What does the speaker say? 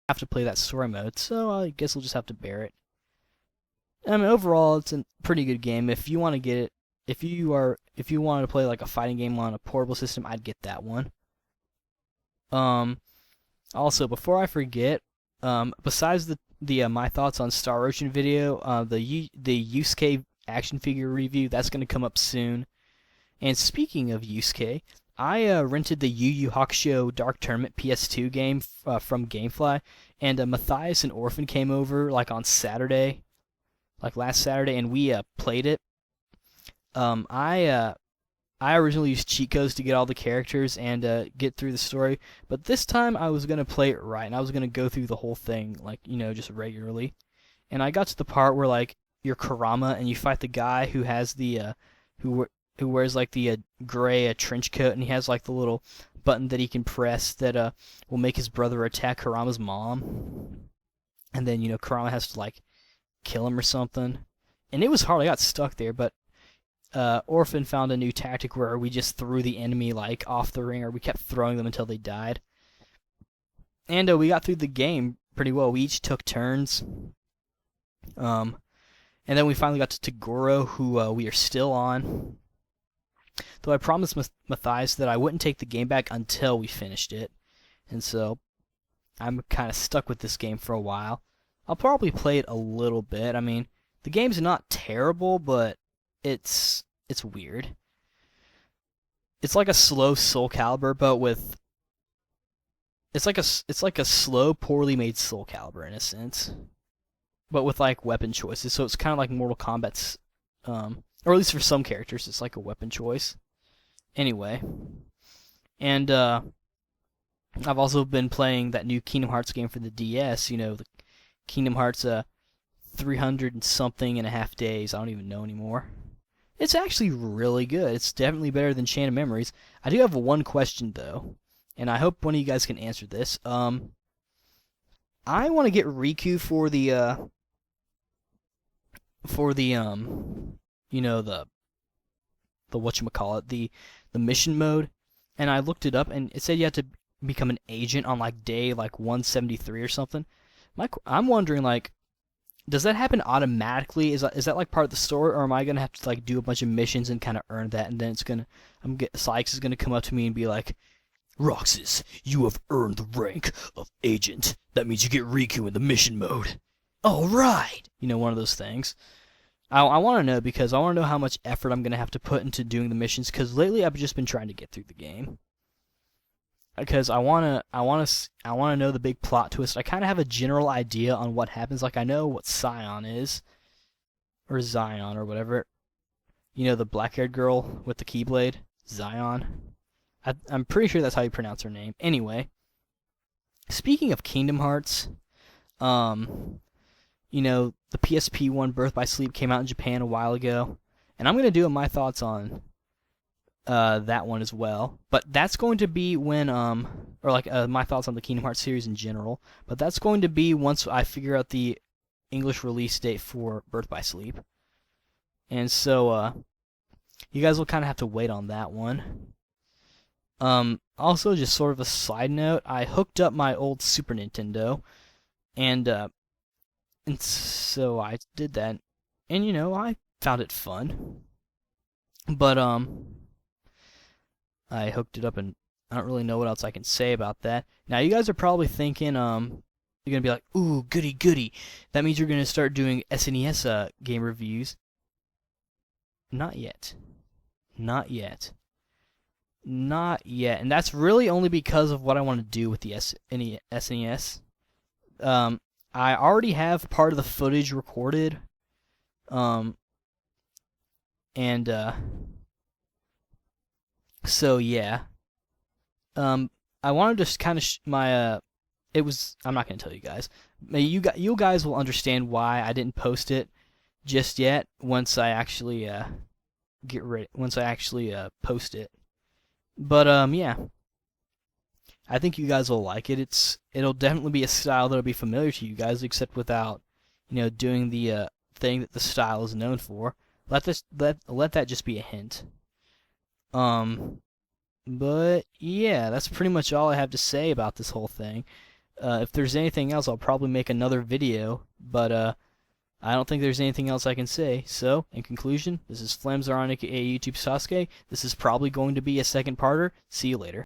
have to play that story mode, so I guess we'll just have to bear it. I mean, overall, it's a pretty good game. If you want to get it, if you wanted to play like a fighting game on a portable system, I'd get that one. Um, Also, before I forget, besides the my thoughts on Star Ocean video, the Yusuke action figure review that's gonna come up soon. And speaking of Yusuke, I rented the Yu Yu Hakusho Dark Tournament PS2 game from GameFly, and Matthias and Orphan came over like on Saturday, like last Saturday, and we played it. Um, I uh, I originally used cheat codes to get all the characters and get through the story, but this time I was gonna play it right, and I was gonna go through the whole thing like just regularly. And I got to the part where like you're Kurama and you fight the guy who has the who wears like the gray trench coat, and he has like the little button that he can press that will make his brother attack Kurama's mom, and then Kurama has to like kill him or something. And it was hard. I got stuck there, but Orphan found a new tactic where we just threw the enemy like off the ring, or we kept throwing them until they died. And we got through the game pretty well. We each took turns. And then we finally got to Toguro, who we are still on. Though I promised Matthias that I wouldn't take the game back until we finished it. And so I'm kind of stuck with this game for a while. I'll probably play it a little bit. I mean, the game's not terrible, but it's weird. It's like a slow Soul Calibur, but with it's like a slow, poorly made Soul Calibur in a sense, but with like weapon choices. So it's kind of like Mortal Kombat's, or at least for some characters, it's like a weapon choice. Anyway, and I've also been playing that new Kingdom Hearts game for the DS. The Kingdom Hearts 300 and something and a half days. I don't even know anymore. It's actually really good. It's definitely better than Chain of Memories. I do have one question though, and I hope one of you guys can answer this. I want to get Riku for the whatchamacallit, the mission mode, and I looked it up and it said you had to become an agent on like day like 173 or something. I'm wondering, like, does that happen automatically? Is that like part of the story, or am I gonna have to like do a bunch of missions and kind of earn that, and then Sykes is gonna come up to me and be like, Roxas, you have earned the rank of agent. That means you get Riku in the mission mode. All right, one of those things. I want to know, because I want to know how much effort I'm gonna have to put into doing the missions. Because lately I've just been trying to get through the game. Because I wanna know the big plot twist. I kind of have a general idea on what happens. Like, I know what Scion is, or Zion, or whatever. The black-haired girl with the Keyblade, Zion. I'm pretty sure that's how you pronounce her name. Anyway, speaking of Kingdom Hearts, the PSP one, Birth by Sleep, came out in Japan a while ago, and I'm gonna do my thoughts on that one as well. But that's going to be when my thoughts on the Kingdom Hearts series in general. But that's going to be once I figure out the English release date for Birth by Sleep. And so you guys will kind of have to wait on that one. Also, just sort of a side note, I hooked up my old Super Nintendo, and so I did that, and I found it fun. But I hooked it up, and I don't really know what else I can say about that. Now, you guys are probably thinking, you're gonna be like, ooh, goody goody. That means you're gonna start doing SNES game reviews. Not yet. Not yet. Not yet. And that's really only because of what I want to do with the SNES. I already have part of the footage recorded. And so yeah. I wanted to just kind of it was. I'm not gonna tell you guys. You guys will understand why I didn't post it just yet once I actually get ready. Once I actually post it. But yeah. I think you guys will like it. It'll definitely be a style that'll be familiar to you guys, except without, doing the thing that the style is known for. Let that just be a hint. But yeah, that's pretty much all I have to say about this whole thing. If there's anything else, I'll probably make another video, but I don't think there's anything else I can say. So, in conclusion, this is Flamzaronic, aka YouTube Sasuke. This is probably going to be a second parter. See you later.